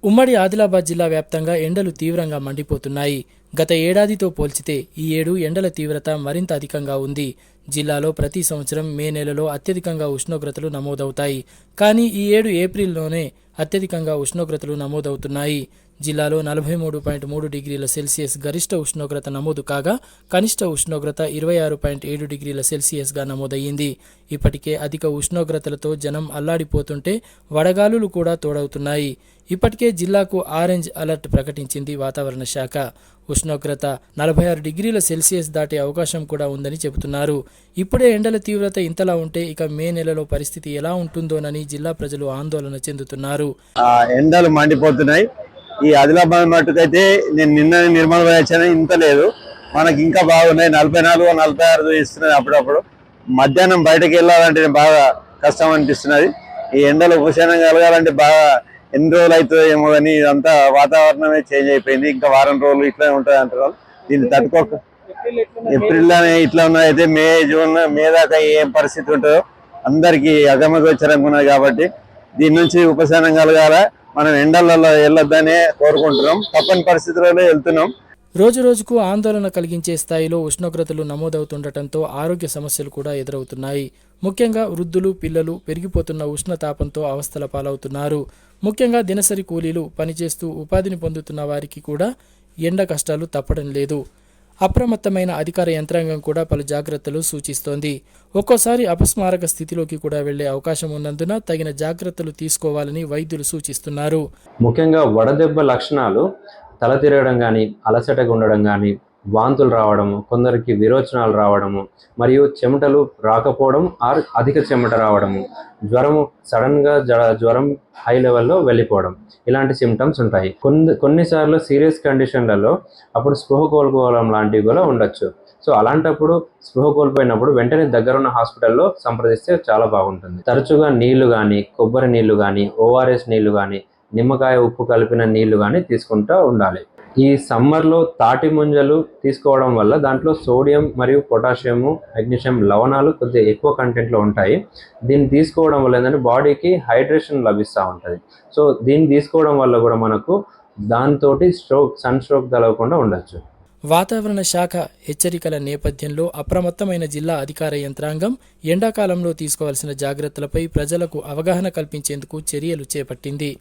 ఉమ్మడి ఆదిలాబాద్ జిల్లా వ్యాప్తంగా ఎండలు తీవ్రంగా మండిపోతున్నాయి. గత ఏడాదితో పోల్చితే ఈ ఏడు ఎండల తీవ్రత మరింత అధికంగా ఉంది. జిల్లాలో ప్రతి సంవత్సరం మే నెలలో అత్యధికంగా ఉష్ణోగ్రతలు నమోదవుతాయి. కానీ ఈ ఏడు ఏప్రిల్లోనే అత్యధికంగా ఉష్ణోగ్రతలు నమోదవుతున్నాయి. జిల్లాలో 43.3 డిగ్రీల సెల్సియస్ గరిష్ట ఉష్ణోగ్రత నమోదు కాగా కనిష్ట ఉష్ణోగ్రత 26.7 డిగ్రీల సెల్సియస్గా నమోదయ్యింది. ఇప్పటికే అధిక ఉష్ణోగ్రతలతో జనం అల్లాడిపోతుంటే వడగాలులు కూడా తోడవుతున్నాయి. ఇప్పటికే జిల్లాకు ఆరెంజ్ అలర్ట్ ప్రకటించింది వాతావరణ శాఖ. ఉష్ణోగ్రత 46 డిగ్రీల సెల్సియస్ దాటే అవకాశం కూడా ఉందని చెబుతున్నారు. ఇప్పుడే ఎండల తీవ్రత ఇంతలా ఉంటే ఇక మే నెలలో పరిస్థితి ఎలా ఉంటుందోనని జిల్లా ప్రజలు ఆందోళన చెందుతున్నారు. ఎండలు మండిపోతున్నాయి. ఈ ఆదిలాబాద్ మట్టుకైతే నేను నిన్న నిర్మల్ వచ్చాను, ఇంత లేదు. మనకి ఇంకా బాగున్నాయి. 44, 46 ఇస్తున్నది. అప్పుడప్పుడు మధ్యాహ్నం బయటకు వెళ్ళాలంటే బాగా కష్టం అనిపిస్తున్నది. ఈ ఎండలు ఉపశమనం కలగాలంటే బాగా ఎన్ని రోజులు అవుతుందో ఏమో కానీ ఇదంతా వాతావరణమే చేంజ్ అయిపోయింది. ఇంకా వారం రోజులు ఇట్లా ఉంటుంది అంటారు. దీన్ని తట్టుకోక ఏప్రిల్లోనే ఇట్లా ఉన్నదైతే మే, జూన్, మే దాకా ఏం పరిస్థితి ఉంటుందో అందరికీ అగమగోచరంగా ఉన్నది. కాబట్టి దీని నుంచి ఉపశమనం కలగాల. మనం ఎండలలో వెళ్ళొద్దనే కోరుకుంటున్నాం. తప్పని పరిస్థితులలో వెళ్తున్నాం. రోజు రోజుకు ఆందోళన కలిగించే స్థాయిలో ఉష్ణోగ్రతలు నమోదవుతుండటంతో ఆరోగ్య సమస్యలు కూడా ఎదురవుతున్నాయి. ముఖ్యంగా వృద్ధులు, పిల్లలు పెరిగిపోతున్న ఉష్ణతాపంతో అవస్థల పాలవుతున్నారు. ముఖ్యంగా దినసరి కూలీలు పనిచేస్తూ ఉపాధిని పొందుతున్న వారికి కూడా ఎండ కష్టాలు తప్పడం లేదు. అప్రమత్తమైన అధికార యంత్రాంగం కూడా పలు జాగ్రత్తలు సూచిస్తోంది. ఒక్కోసారి అపస్మారక స్థితిలోకి కూడా వెళ్లే అవకాశం ఉన్నందున తగిన జాగ్రత్తలు తీసుకోవాలని వైద్యులు సూచిస్తున్నారు. ముఖ్యంగా వడదెబ్బ లక్షణాలు తల తిరగడం కానీ, అలసటగా ఉండడం కానీ, వాంతులు రావడము, కొందరికి విరోచనాలు రావడము, మరియు చెమటలు రాకపోవడం ఆర్ అధిక చెమట రావడము, జ్వరము సడన్గా జ్వరం హై లెవెల్లో వెళ్ళిపోవడం, ఇలాంటి సిమ్టమ్స్ ఉంటాయి. కొన్నిసార్లు సీరియస్ కండిషన్లలో అప్పుడు స్పృహ కోల్పోవడం లాంటివి కూడా ఉండొచ్చు. సో అలాంటప్పుడు స్పృహ కోల్పోయినప్పుడు వెంటనే దగ్గరున్న హాస్పిటల్లో సంప్రదిస్తే చాలా బాగుంటుంది. తరచుగా నీళ్లు కానీ, కొబ్బరి నీళ్లు కానీ, ఓఆర్ఎస్ నీళ్లు కానీ, నిమ్మకాయ ఉప్పు కలిపిన నీళ్లు కానీ తీసుకుంటూ ఉండాలి. ఈ సమ్మర్లో తాటి ముంజలు తీసుకోవడం వల్ల దాంట్లో సోడియం మరియు పొటాషియము, మెగ్నీషియం లవణాలు కొద్దిగా ఎక్కువ కంటెంట్లో ఉంటాయి. దీన్ని తీసుకోవడం వల్ల ఏంటంటే బాడీకి హైడ్రేషన్ లభిస్తూ ఉంటుంది. సో దీన్ని తీసుకోవడం వల్ల కూడా మనకు దాంతో సన్ స్ట్రోక్ తగలకుండా ఉండొచ్చు. వాతావరణ శాఖ హెచ్చరికల నేపథ్యంలో అప్రమత్తమైన జిల్లా అధికార యంత్రాంగం ఎండాకాలంలో తీసుకోవాల్సిన జాగ్రత్తలపై ప్రజలకు అవగాహన కల్పించేందుకు చర్యలు చేపట్టింది.